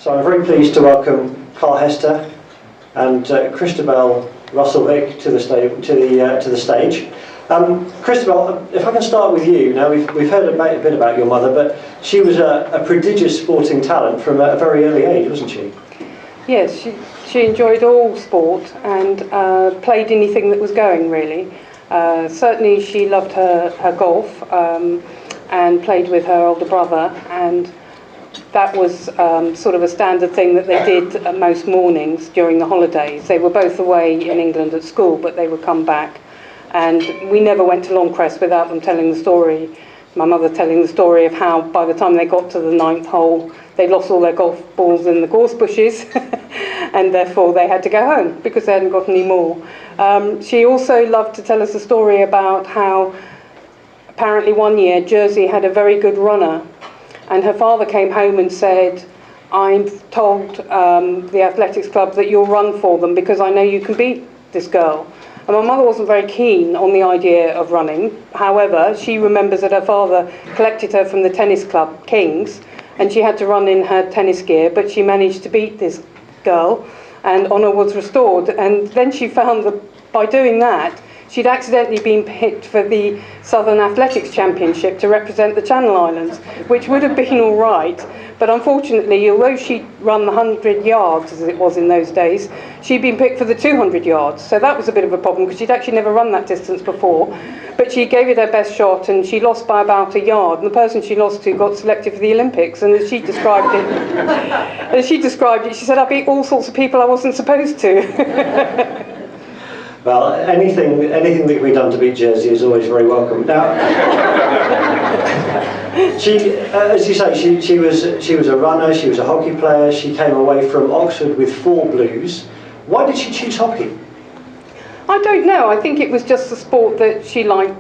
So I'm very pleased to welcome Carl Hester and Christabel Russell-Vick to the stage. Christabel, if I can start with you. Now we've heard a bit about your mother, but she was a prodigious sporting talent from a very early age, wasn't she? Yes, she enjoyed all sport and played anything that was going, really. Certainly she loved her golf and played with her older brother, and that was sort of a standard thing that they did most mornings during the holidays. They were both away in England at school, but they would come back, and we never went to Longcrest without them telling the story. My mother telling the story of how by the time they got to the 9th hole, they lost all their golf balls in the gorse bushes, and therefore they had to go home because they hadn't got any more. She also loved to tell us a story about how apparently one year Jersey had a very good runner, and her father came home and said, "I've told the athletics club that you'll run for them because I know you can beat this girl." And my mother wasn't very keen on the idea of running. However, she remembers that her father collected her from the tennis club, King's, and she had to run in her tennis gear, but she managed to beat this girl, and honour was restored. And then she found that by doing that, she'd accidentally been picked for the Southern Athletics Championship to represent the Channel Islands, which would have been all right. But unfortunately, although she'd run the 100 yards, as it was in those days, she'd been picked for the 200 yards. So that was a bit of a problem because she'd actually never run that distance before. But she gave it her best shot, and she lost by about a yard. And the person she lost to got selected for the Olympics. And as she described it, she said, "I beat all sorts of people I wasn't supposed to." Well, anything that can be done to beat Jersey is always very welcome. Now, she, as you say, she was a runner. She was a hockey player. She came away from Oxford with 4 blues. Why did she choose hockey? I don't know. I think it was just the sport that she liked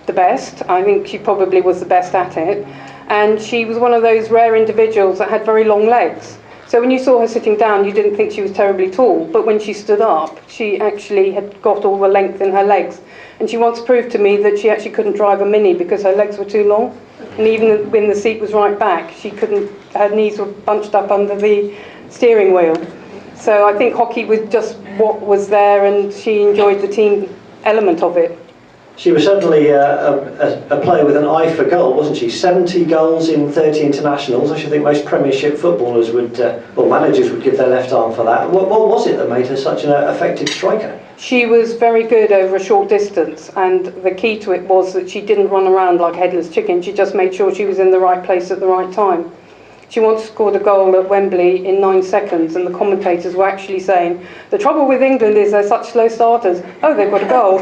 the best. I think she probably was the best at it, and she was one of those rare individuals that had very long legs. So when you saw her sitting down, you didn't think she was terribly tall, but when she stood up, she actually had got all the length in her legs. And she once proved to me that she actually couldn't drive a Mini because her legs were too long. And even when the seat was right back, she couldn't, her knees were bunched up under the steering wheel. So I think hockey was just what was there, and she enjoyed the team element of it. She was certainly a player with an eye for goal, wasn't she? 70 goals in 30 internationals. I should think most Premiership footballers would, or managers would give their left arm for that. What was it that made her such an effective striker? She was very good over a short distance, and the key to it was that she didn't run around like a headless chicken. She just made sure she was in the right place at the right time. She once scored a goal at Wembley in 9 seconds, and the commentators were actually saying, "The trouble with England is they're such slow starters. Oh, they've got a goal."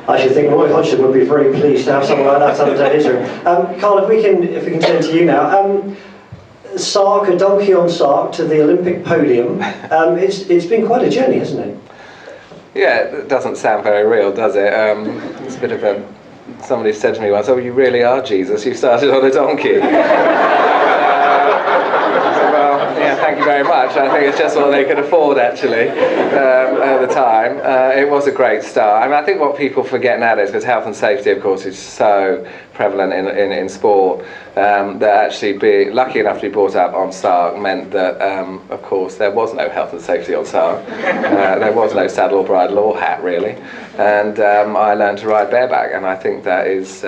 I should think Roy Hodgson would be very pleased to have someone like that under his room. Carl, if we can turn to you now. Sark, a donkey on Sark to the Olympic podium. It's been quite a journey, hasn't it? Yeah, it doesn't sound very real, does it? It's a bit of a... Somebody said to me once, "Oh, you really are Jesus, you started on a donkey." Well, yeah, thank you very much. I think it's just what they could afford, actually, at the time. It was a great start. I mean, I think what people forget nowadays, because health and safety, of course, is so prevalent in sport, that actually being lucky enough to be brought up on Sark meant that, of course, there was no health and safety on Sark. There was no saddle or bridle or hat, really. And I learned to ride bareback, and I think that is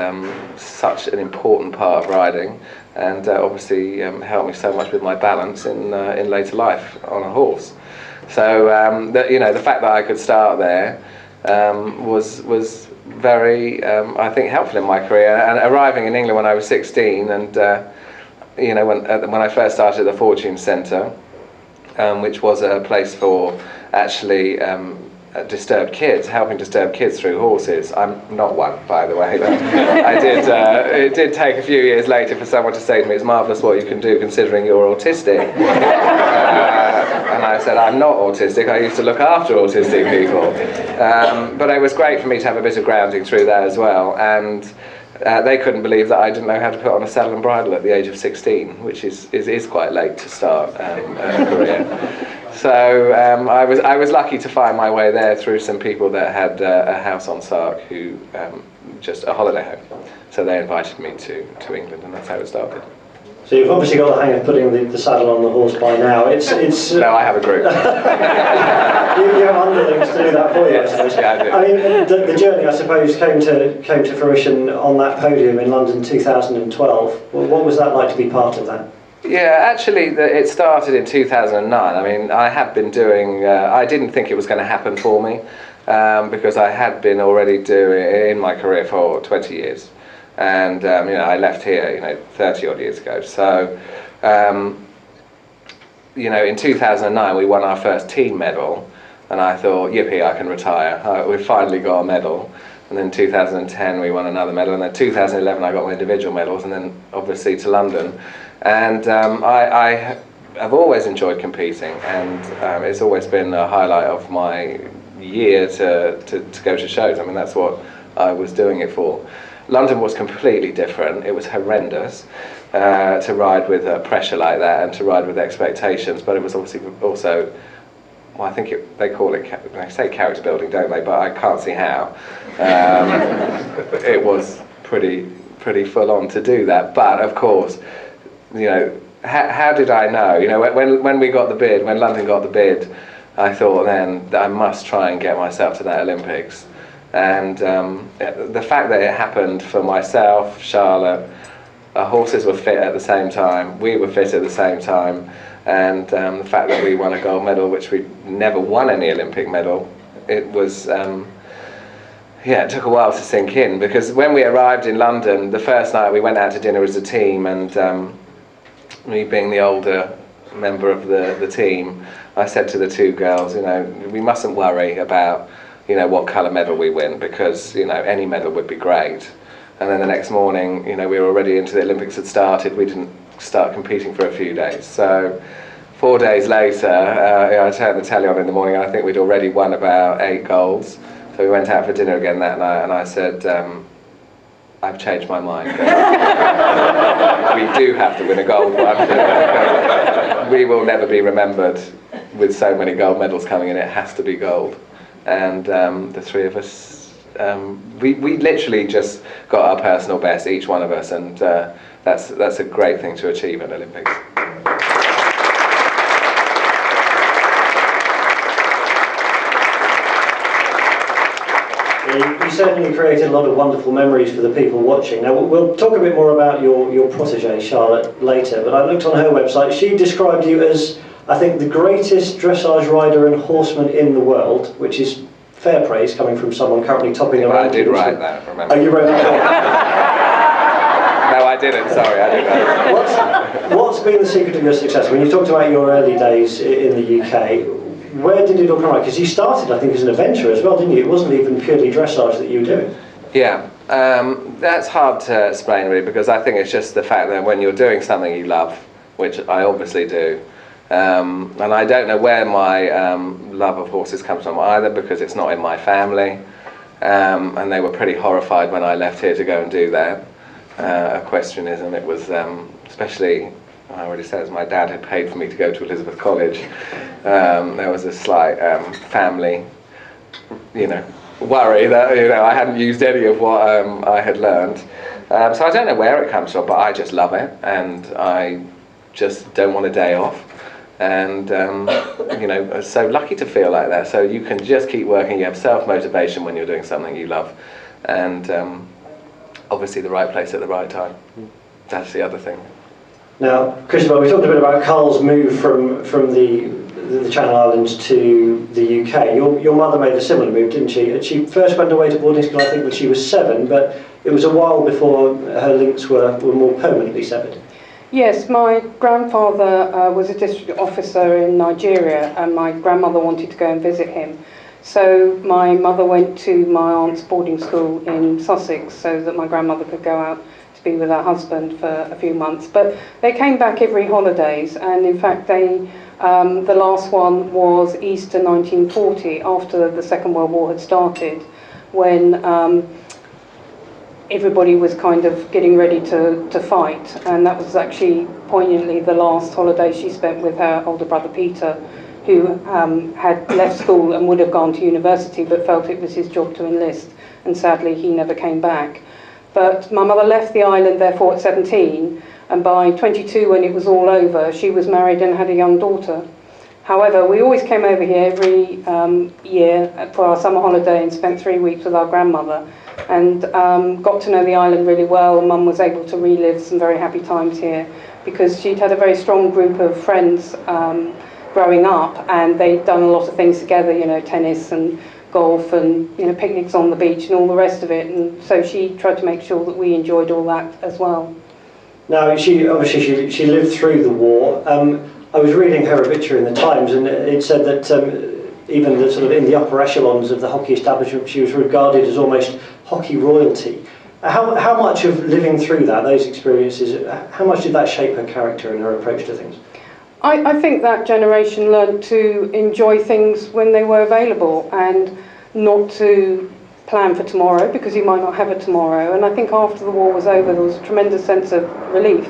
such an important part of riding, and obviously helped me so much with my balance in later life on a horse. So the fact that I could start there was very I think helpful in my career. And arriving in England when I was 16, and when I first started at the Fortune Centre, which was a place for actually disturbed kids, helping disturbed kids through horses. I'm not one, by the way. But it did take a few years later for someone to say to me, "It's marvellous what you can do considering you're autistic." And I said, "I'm not autistic, I used to look after autistic people." But it was great for me to have a bit of grounding through that as well. And they couldn't believe that I didn't know how to put on a saddle and bridle at the age of 16, which is quite late to start a career. So I was lucky to find my way there through some people that had a house on Sark, who just a holiday home. So they invited me to England, and that's how it started. So you've obviously got the hang of putting the saddle on the horse by now. It's No, I have a group. you have underlings to do that for you, I suppose. Yeah, I do. I mean, the journey, I suppose, came to fruition on that podium in London 2012. Well, what was that like to be part of that? Yeah, actually, it started in 2009. I mean, I had been doing. I didn't think it was going to happen for me because I had been already doing in my career for 20 years. And I left here 30 odd years ago. So in 2009 we won our first team medal, and I thought, yippee, I can retire. We finally got a medal. And then 2010 we won another medal, and then 2011 I got my individual medals, and then obviously to London. And I have always enjoyed competing, and it's always been a highlight of my year to go to shows. I mean, that's what I was doing it for. London was completely different. It was horrendous to ride with pressure like that and to ride with expectations, but it was obviously also, well, I think they call it, they say character building, don't they? But I can't see how. It was pretty full on to do that. But of course, how did I know? When we got the bid, when London got the bid, I thought then that I must try and get myself to that Olympics. And the fact that it happened for myself, Charlotte, our horses were fit at the same time, we were fit at the same time, and the fact that we won a gold medal, which we never won any Olympic medal, it was, it took a while to sink in, because when we arrived in London, the first night we went out to dinner as a team, and me being the older member of the team, I said to the two girls, we mustn't worry about what colour medal we win, because any medal would be great. And then the next morning, we were already into the Olympics had started. We didn't start competing for a few days. So 4 days later, I turned the telly on in the morning, and I think we'd already won about 8 golds. So we went out for dinner again that night, and I said, I've changed my mind. We do have to win a gold one. We will never be remembered with so many gold medals coming in. It has to be gold. And the three of us, we literally just got our personal best, each one of us, and that's a great thing to achieve at Olympics. You certainly created a lot of wonderful memories for the people watching. Now, we'll talk a bit more about your protégé, Charlotte, later, but I looked on her website. She described you as, I think, the greatest dressage rider and horseman in the world, which is fair praise coming from someone currently topping the rankings. I did write that, remember. Oh, you wrote that? No, I didn't, sorry, I didn't. What's been the secret of your success? When you talked about your early days in the UK, where did it all come from? Because you started, I think, as an adventurer as well, didn't you? It wasn't even purely dressage that you were doing. Yeah, that's hard to explain really, because I think it's just the fact that when you're doing something you love, which I obviously do, and I don't know where my love of horses comes from either, because it's not in my family, and they were pretty horrified when I left here to go and do that. Equestrianism, it was, especially, I already said, as my dad had paid for me to go to Elizabeth College, there was a slight family, worry that I hadn't used any of what I had learned. So I don't know where it comes from, but I just love it, and I just don't want a day off. And so lucky to feel like that. So you can just keep working. You have self-motivation when you're doing something you love, and obviously the right place at the right time. That's the other thing. Now, Christopher, we talked a bit about Carl's move from the Channel Islands to the UK. Your mother made a similar move, didn't she? She first went away to boarding school, I think, when she was 7, but it was a while before her links were more permanently severed. Yes, my grandfather was a district officer in Nigeria, and my grandmother wanted to go and visit him. So my mother went to my aunt's boarding school in Sussex so that my grandmother could go out to be with her husband for a few months. But they came back every holidays, and in fact the last one was Easter 1940, after the Second World War had started, when everybody was kind of getting ready to fight, and that was actually poignantly the last holiday she spent with her older brother Peter, who had left school and would have gone to university but felt it was his job to enlist, and sadly he never came back. But my mother left the island therefore at 17, And by 22, when it was all over, she was married and had a young daughter. However, we always came over here every year for our summer holiday and spent 3 weeks with our grandmother, and got to know the island really well. And Mum was able to relive some very happy times here because she'd had a very strong group of friends growing up, and they'd done a lot of things together, you know, tennis and golf and, you know, picnics on the beach and all the rest of it. And so she tried to make sure that we enjoyed all that as well. Now, she obviously she lived through the war. I was reading her obituary in the Times, and it said that even the, sort of in the upper echelons of the hockey establishment, she was regarded as almost hockey royalty. How much of living through that, those experiences, how much did that shape her character and her approach to things? I think that generation learned to enjoy things when they were available and not to plan for tomorrow, because you might not have a tomorrow. And I think after the war was over, there was a tremendous sense of relief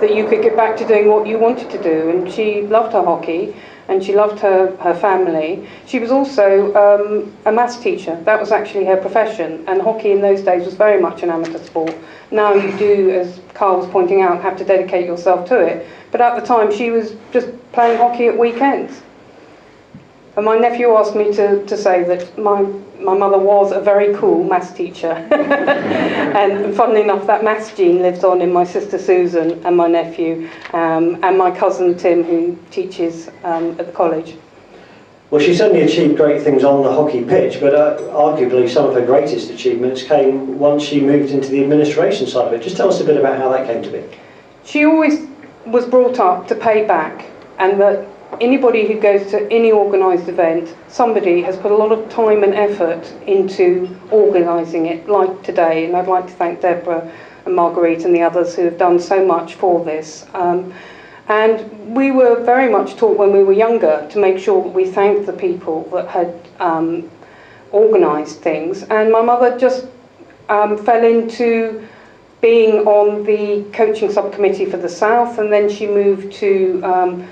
that you could get back to doing what you wanted to do. And she loved her hockey, and she loved her family. She was also a maths teacher. That was actually her profession, and hockey in those days was very much an amateur sport. Now you do, as Carl was pointing out, have to dedicate yourself to it. But at the time, she was just playing hockey at weekends. And my nephew asked me to say that my mother was a very cool maths teacher. And funnily enough, that maths gene lives on in my sister Susan and my nephew, and my cousin Tim, who teaches at the college. Well, she certainly achieved great things on the hockey pitch, but arguably some of her greatest achievements came once she moved into the administration side of it. Just tell us a bit about how that came to be. She always was brought up to pay back, and that anybody who goes to any organised event, somebody has put a lot of time and effort into organising it, like today. And I'd like to thank Deborah and Marguerite and the others who have done so much for this. And we were very much taught when we were younger to make sure that we thanked the people that had organised things. And my mother just fell into being on the coaching subcommittee for the South, and then she moved to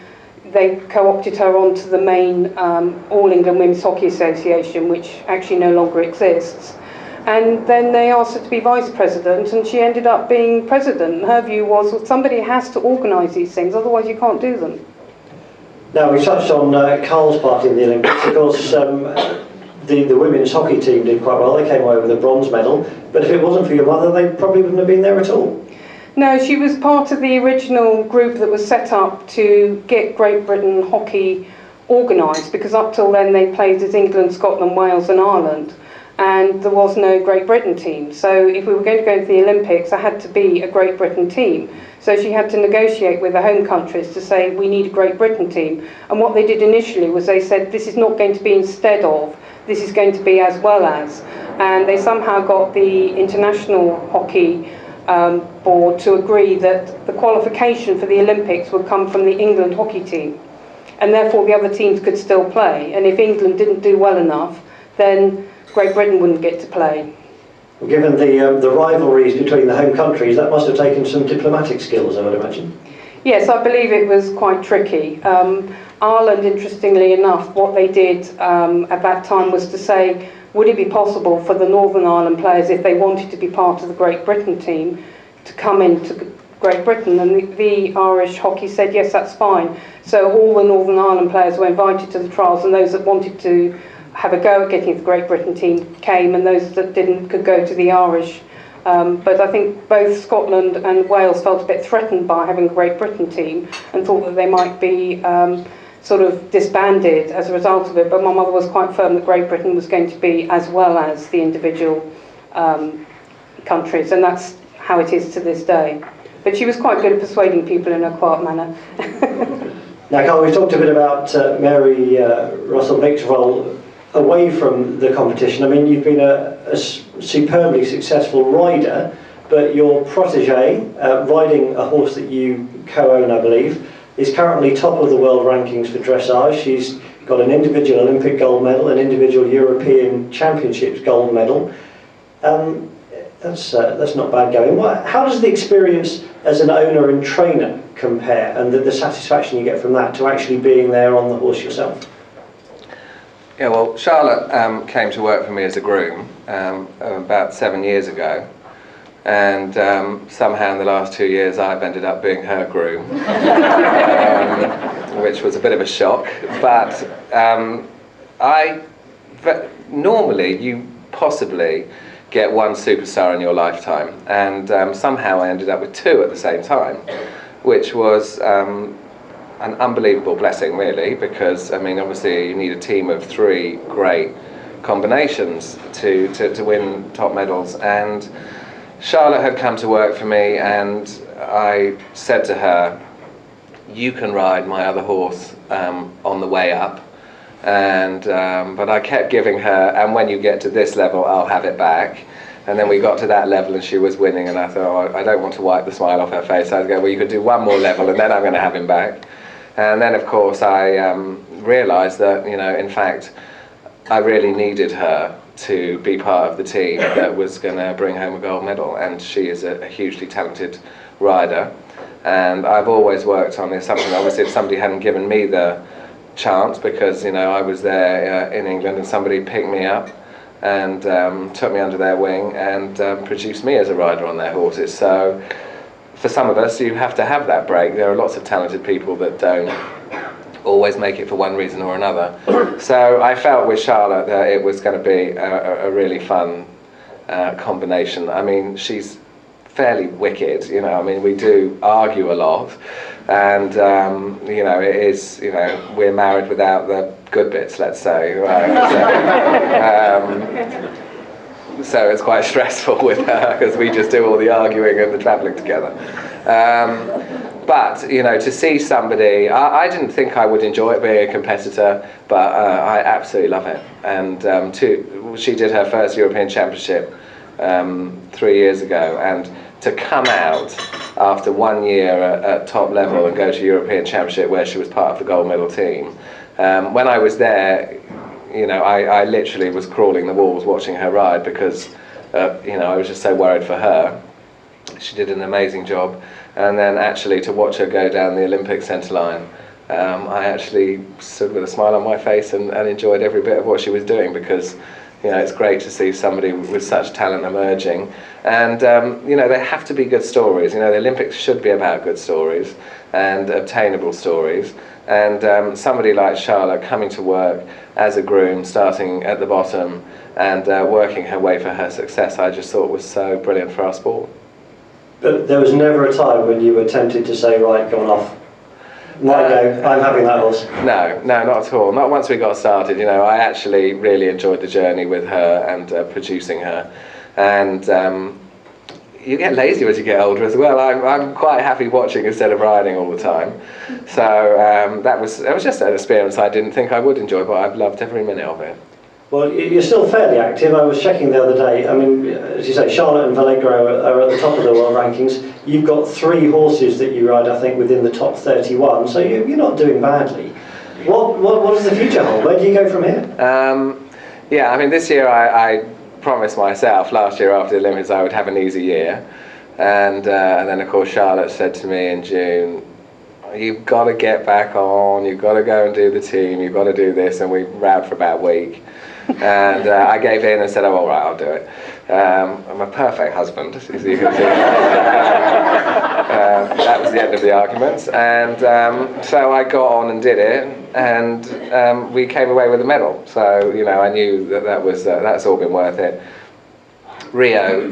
they co-opted her onto the main All England Women's Hockey Association, which actually no longer exists. And then they asked her to be vice president, and she ended up being president. And her view was, well, somebody has to organise these things, otherwise you can't do them. Now, we touched on Carl's part in the Olympics. Of course, the women's hockey team did quite well. They came away with a bronze medal. But if it wasn't for your mother, they probably wouldn't have been there at all. No, she was part of the original group that was set up to get Great Britain hockey organised, because up till then they played as England, Scotland, Wales and Ireland, and there was no Great Britain team. So if we were going to go to the Olympics, there had to be a Great Britain team. So she had to negotiate with the home countries to say, we need a Great Britain team. And what they did initially was they said, this is not going to be instead of, this is going to be as well as. And they somehow got the International Hockey Board to agree that the qualification for the Olympics would come from the England hockey team, and therefore the other teams could still play. And if England didn't do well enough, then Great Britain wouldn't get to play. Well, given the rivalries between the home countries, that must have taken some diplomatic skills, I would imagine. Yes, I believe it was quite tricky. Ireland, interestingly enough, what they did at that time was to say, would it be possible for the Northern Ireland players, if they wanted to be part of the Great Britain team, to come into Great Britain? And the Irish hockey said, yes, that's fine. So all the Northern Ireland players were invited to the trials, and those that wanted to have a go at getting the Great Britain team came, and those that didn't could go to the Irish. But I think both Scotland and Wales felt a bit threatened by having a Great Britain team and thought that they might be sort of disbanded as a result of it. But my mother was quite firm that Great Britain was going to be as well as the individual countries, and that's how it is to this day. But she was quite good at persuading people in a quiet manner. Now, Carl, we talked a bit about Mary Russell-Vick's role away from the competition. I mean, you've been a superbly successful rider, but your protege, riding a horse that you co-own, I believe, is currently top of the world rankings for dressage. She's got an individual Olympic gold medal, an individual European Championships gold medal. That's not bad going. How does the experience as an owner and trainer compare, and the satisfaction you get from that, to actually being there on the horse yourself? Yeah, well, Charlotte came to work for me as a groom about 7 years ago, and somehow in the last 2 years I've ended up being her groom, which was a bit of a shock. But normally you possibly get one superstar in your lifetime, and somehow I ended up with two at the same time, which was an unbelievable blessing, really, because I mean, obviously you need a team of three great combinations to win top medals. And Charlotte had come to work for me, and I said to her, you can ride my other horse on the way up, and but I kept giving her, and when you get to this level I'll have it back. And then we got to that level and she was winning, and I thought, oh, I don't want to wipe the smile off her face. So I was going, well, you could do one more level and then I'm going to have him back. And then of course I realised that, you know, in fact I really needed her to be part of the team that was going to bring home a gold medal, and she is a hugely talented rider. And I've always worked on the assumption, obviously, if somebody hadn't given me the chance, because, you know, I was there in England, and somebody picked me up and took me under their wing and produced me as a rider on their horses. So for some of us, you have to have that break. There are lots of talented people that don't always make it for one reason or another. So I felt with Charlotte that it was going to be a really fun combination. I mean, she's fairly wicked, you know. I mean, we do argue a lot, and you know, it is, you know, we're married without the good bits, let's say, right? So it's quite stressful with her, because we just do all the arguing and the travelling together. But, you know, to see somebody, I didn't think I would enjoy it being a competitor, but I absolutely love it. And she did her first European Championship 3 years ago, and to come out after 1 year at top level and go to European Championship where she was part of the gold medal team, when I was there, you know, I literally was crawling the walls watching her ride, because you know, I was just so worried for her. She did an amazing job, and then actually to watch her go down the Olympic centre line, I actually stood with a smile on my face and enjoyed every bit of what she was doing, because, you know, it's great to see somebody with such talent emerging. And you know, there have to be good stories. You know, the Olympics should be about good stories and obtainable stories. And somebody like Charlotte coming to work as a groom, starting at the bottom and working her way for her success, I just thought was so brilliant for our sport. But there was never a time when you were tempted to say, right, go on off. Right, go, I'm having that horse. No, not at all. Not once we got started. You know, I actually really enjoyed the journey with her and producing her. And you get lazy as you get older as well. I'm quite happy watching instead of riding all the time. So it was just an experience I didn't think I would enjoy, but I've loved every minute of it. Well, you're still fairly active. I was checking the other day. I mean, as you say, Charlotte and Vallegro are at the top of the world rankings. You've got 3 horses that you ride, I think, within the top 31. So you're not doing badly. What does the future hold? Where do you go from here? Yeah, I mean, this year I promised myself last year after the Olympics I would have an easy year, and then of course Charlotte said to me in June, you've got to get back on, you've got to go and do the team, you've got to do this, and we rowed for about a week. And I gave in and said, oh, all right, I'll do it. I'm a perfect husband, as you can see. That was the end of the arguments. And so I got on and did it, and we came away with a medal. So, you know, I knew that's all been worth it. Rio,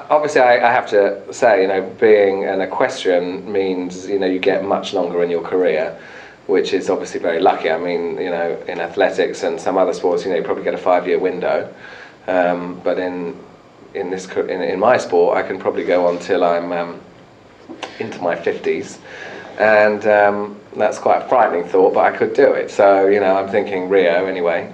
obviously I have to say, you know, being an equestrian means, you know, you get much longer in your career, which is obviously very lucky. I mean, you know, in athletics and some other sports, you know, you probably get a 5-year window. But in my sport, I can probably go on till I'm into my 50s. And that's quite a frightening thought, but I could do it. So, you know, I'm thinking Rio anyway.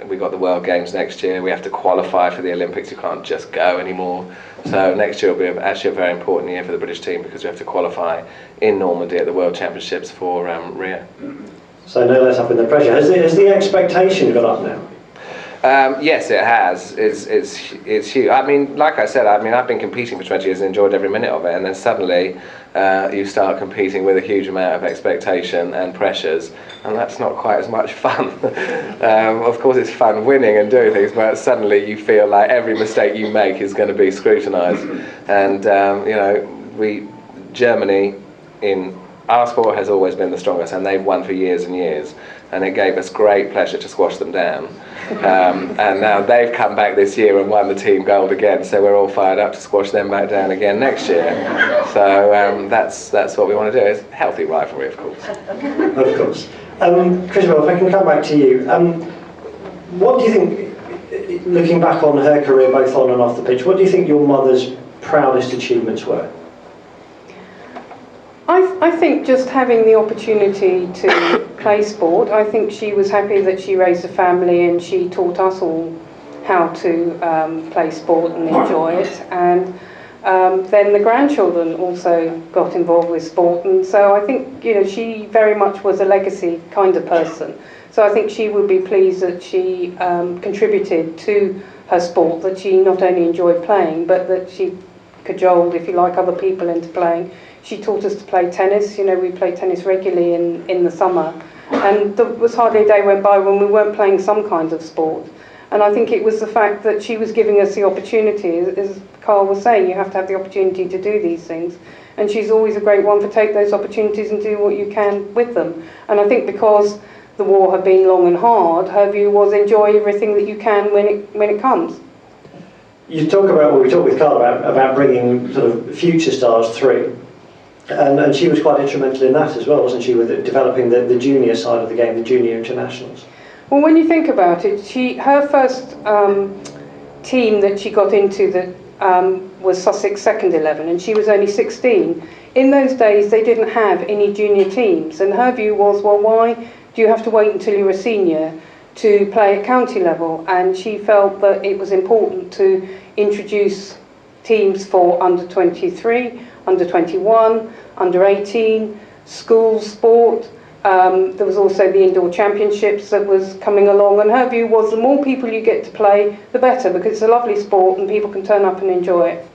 We got the World Games next year. We have to qualify for the Olympics. You can't just go anymore. So next year will be actually a very important year for the British team, because we have to qualify in Normandy at the World Championships for Rio. So no less up in the pressure. Has the expectation gone up now? Yes, it has. It's huge. I mean, like I said, I've been competing for 20 years and enjoyed every minute of it, and then suddenly you start competing with a huge amount of expectation and pressures, and that's not quite as much fun. Of course, it's fun winning and doing things, but suddenly you feel like every mistake you make is going to be scrutinised. And Germany in our sport has always been the strongest, and they've won for years and years, and it gave us great pleasure to squash them down. And now they've come back this year and won the team gold again, so we're all fired up to squash them back down again next year. So that's what we want to do. It's healthy rivalry, of course. Of course. Christabel, if I can come back to you, what do you think, looking back on her career both on and off the pitch, what do you think your mother's proudest achievements were? I think just having the opportunity to play sport. I think she was happy that she raised a family and she taught us all how to play sport and enjoy it. And then the grandchildren also got involved with sport, and so I think she very much was a legacy kind of person. So I think she would be pleased that she contributed to her sport, that she not only enjoyed playing but that she cajoled, if you like, other people into playing. She taught us to play tennis. We played tennis regularly in the summer, and there was hardly a day went by when we weren't playing some kind of sport. And I think it was the fact that she was giving us the opportunity, as Carl was saying, you have to have the opportunity to do these things. And she's always a great one for take those opportunities and do what you can with them. And I think because the war had been long and hard, her view was enjoy everything that you can when it comes. You talk about, well, we talked with Carl about bringing sort of future stars through. And she was quite instrumental in that as well, wasn't she, with developing the junior side of the game, the junior internationals? Well, when you think about it, her first team that she got into was Sussex Second 11, and she was only 16. In those days, they didn't have any junior teams, and her view was, well, why do you have to wait until you're a senior to play at county level? And she felt that it was important to introduce teams for under 23, under 21, under 18, school sport. There was also the indoor championships that was coming along, and her view was the more people you get to play, the better, because it's a lovely sport and people can turn up and enjoy it.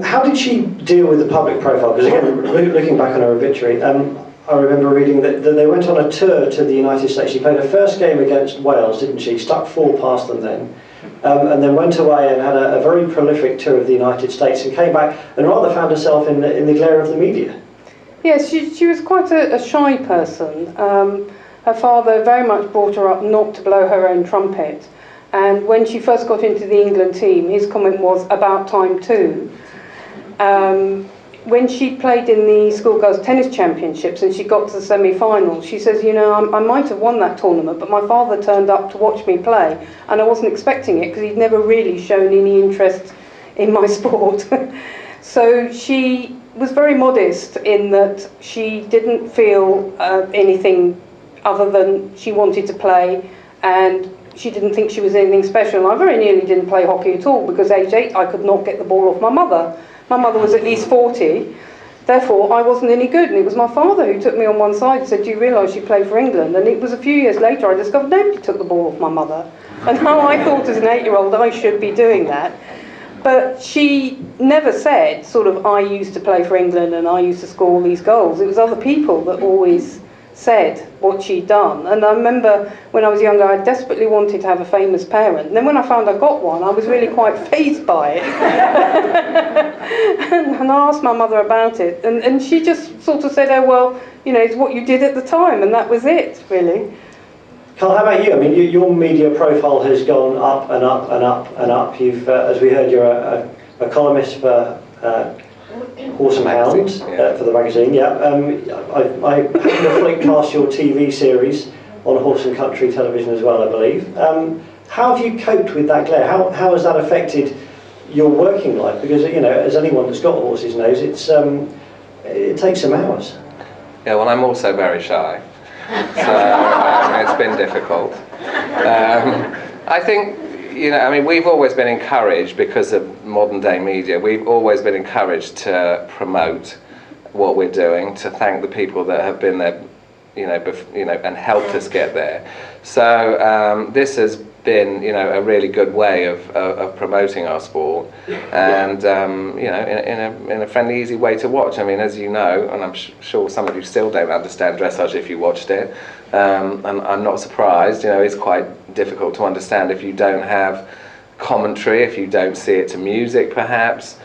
How did she deal with the public profile? Because again, looking back on her obituary, I remember reading that they went on a tour to the United States. She played her first game against Wales, didn't she? Stuck 4 past them then. And then went away and had a very prolific tour of the United States and came back and rather found herself in the glare of the media. Yes, she was quite a shy person. Her father very much brought her up not to blow her own trumpet. And when she first got into the England team, his comment was, about time too. When she played in the schoolgirls tennis championships and she got to the semi-final, she says, I might have won that tournament, but my father turned up to watch me play, and I wasn't expecting it because he'd never really shown any interest in my sport. So she was very modest in that she didn't feel anything other than she wanted to play, and she didn't think she was anything special. And I very nearly didn't play hockey at all because age 8 I could not get the ball off my mother. My mother was at least 40, therefore I wasn't any good, and it was my father who took me on one side and said, do you realise you play for England? And it was a few years later I discovered nobody took the ball off my mother, and how I thought as an 8-year-old I should be doing that. But she never said, I used to play for England and I used to score all these goals. It was other people that always said what she'd done. And I remember when I was younger, I desperately wanted to have a famous parent. And then when I found I got one, I was really quite fazed by it. And I asked my mother about it. And she just said, oh, well, it's what you did at the time. And that was it, really. Carl, how about you? I mean, your media profile has gone up and up and up and up. You've, as we heard, you're a columnist for Horse and Hound, for the magazine. Yeah, I happened to flick past your TV series on Horse and Country television as well, I believe. How have you coped with that glare? How has that affected your working life? Because as anyone that's got horses knows, it takes some hours. Yeah, well, I'm also very shy. So it's been difficult. I think, we've always been encouraged, because of modern day media, we've always been encouraged to promote what we're doing, to thank the people that have been there, and helped us get there. So this has been, you know, a really good way of promoting our sport, and you know, in a friendly, easy way to watch. I mean, as you know, and I'm sure some of you still don't understand dressage if you watched it, and I'm not surprised. You know, it's quite difficult to understand if you don't have commentary, if you don't see it to music, perhaps.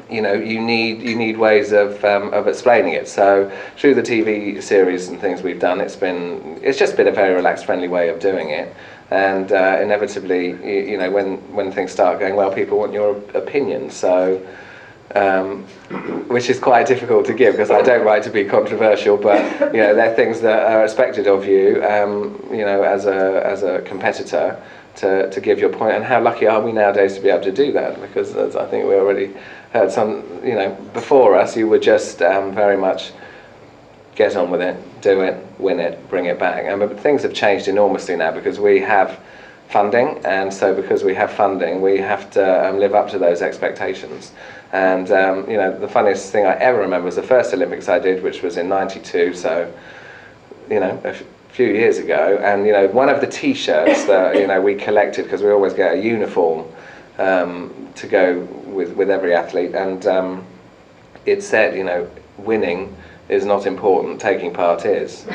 You know, you need ways of explaining it. So through the TV series and things we've done, it's just been a very relaxed, friendly way of doing it. And inevitably, you know, when things start going well, people want your opinion. So, which is quite difficult to give, because I don't like to be controversial, but you know, they're things that are expected of you. You know, as a competitor, to give your point. And how lucky are we nowadays to be able to do that? Because as I think we already heard some, you know, before us, you would just very much get on with it, do it, win it, bring it back. But things have changed enormously now, because we have funding, and so because we have funding, we have to live up to those expectations. And you know, the funniest thing I ever remember was the first Olympics I did, which was in '92. So, you know, a few years ago, and you know, one of the T-shirts that, you know, we collected, because we always get a uniform to go with every athlete, and it said, you know, winning is not important, taking part is.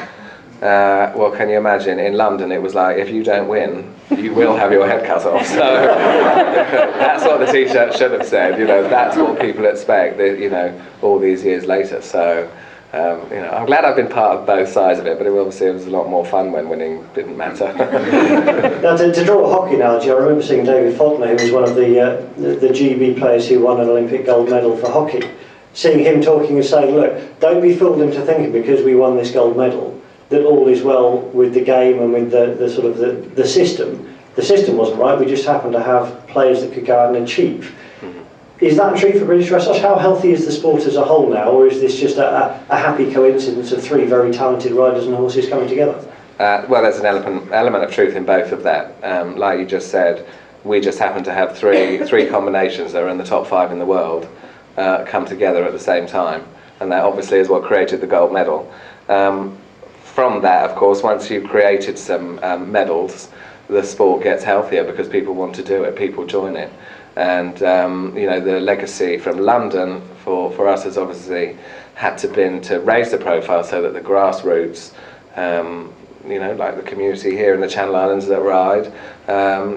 Well, can you imagine, in London it was like, if you don't win, you will have your head cut off. So that's what the T-shirt should have said. You know, that's what people expect, you know, all these years later. So you know, I'm glad I've been part of both sides of it, but it was a lot more fun when winning didn't matter. Now, to draw a hockey analogy, I remember seeing David Faulkner, who was one of the GB players who won an Olympic gold medal for hockey, seeing him talking and saying, look, don't be fooled into thinking because we won this gold medal that all is well with the game and with the sort of the system. The system wasn't right, we just happened to have players that could go out and achieve. Is that true for British dressage? How healthy is the sport as a whole now, or is this just a happy coincidence of three very talented riders and horses coming together? Well, there's an element of truth in both of that. Like you just said, we just happen to have three combinations that are in the top 5 in the world come together at the same time, and that obviously is what created the gold medal. From that, of course, once you've created some medals, the sport gets healthier because people want to do it, people join it. And you know, the legacy from London for us has obviously had to been to raise the profile so that the grassroots, you know, like the community here in the Channel Islands that ride,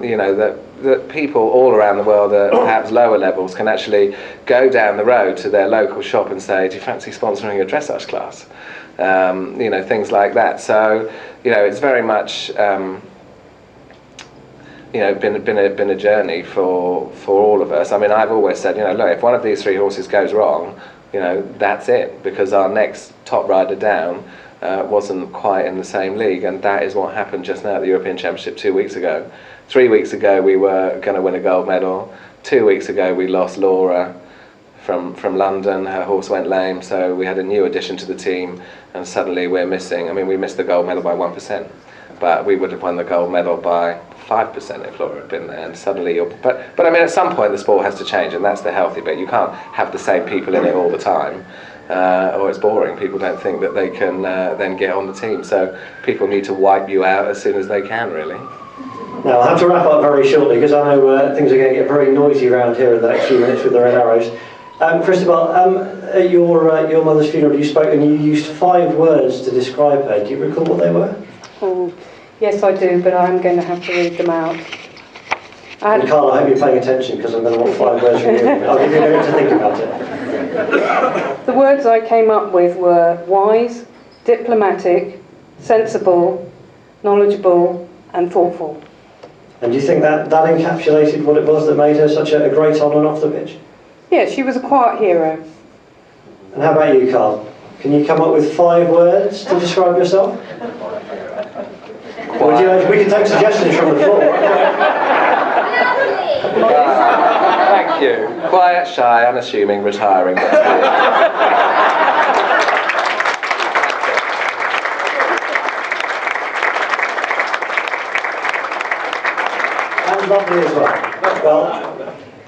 you know, that people all around the world at perhaps lower levels can actually go down the road to their local shop and say, do you fancy sponsoring a dressage class? You know, things like that. So, you know, it's very much you know, been a journey for all of us. I mean, I've always said, you know, look, if one of these 3 horses goes wrong, you know, that's it, because our next top rider down wasn't quite in the same league, and that is what happened just now at the European Championship 2 weeks ago. 3 weeks ago we were going to win a gold medal. 2 weeks ago we lost Laura from London. Her horse went lame, so we had a new addition to the team, and suddenly we're missing. I mean, we missed the gold medal by 1%, but we would have won the gold medal by 5% if Laura had been there, and suddenly you're... But I mean, at some point the sport has to change, and that's the healthy bit. You can't have the same people in it all the time, or it's boring. People don't think that they can then get on the team, so people need to wipe you out as soon as they can, really. Now, I'll have to wrap up very shortly, because I know things are going to get very noisy around here in the next few minutes with the Red Arrows. Christabel, at your mother's funeral you spoke and you used 5 words to describe her. Do you recall what they were? Oh, yes, I do, but I'm going to have to read them out. And Carl, I hope you're paying attention, because I'm going to want 5 words from you. I'll give you a minute to think about it. The words I came up with were wise, diplomatic, sensible, knowledgeable, and thoughtful. And do you think that encapsulated what it was that made her such a great on and off the pitch? Yeah, she was a quiet hero. And how about you, Carl? Can you come up with 5 words to describe yourself? Or would you like, we can take suggestions from the floor. Thank you. Quiet, shy, unassuming, retiring. And lovely as well. Well,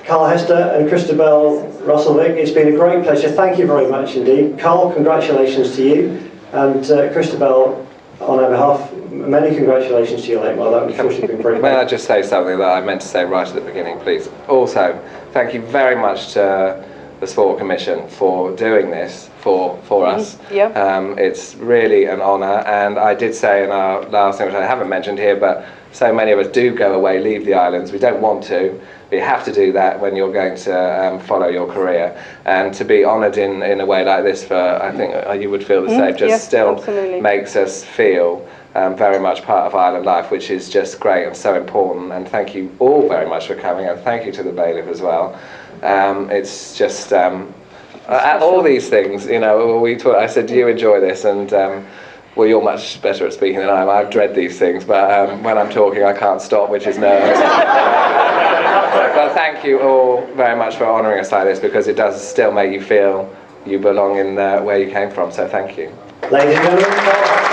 Carl Hester and Christabel Russell-Vick, it's been a great pleasure. Thank you very much indeed. Carl, congratulations to you. And Christabel, on our behalf, many congratulations to you, late mother. I'm sure she's been very May I just say something that I meant to say right at the beginning, please? Also, thank you very much to the Sport Commission for doing this for us. Yeah. It's really an honour, and I did say in our last thing, which I haven't mentioned here, but so many of us do go away, leave the islands. We don't want to, but you have to do that when you're going to follow your career. And to be honoured in a way like this, for I think you would feel the same, just yes, still absolutely. makes us feel very much part of island life, which is just great and so important. And thank you all very much for coming, and thank you to the bailiff as well. It's just all these things, you know. I said, do you enjoy this? And well, you're much better at speaking than I am. I dread these things, but when I'm talking, I can't stop, which is nervous. But thank you all very much for honouring us like this, because it does still make you feel you belong in where you came from. So thank you. Ladies and gentlemen.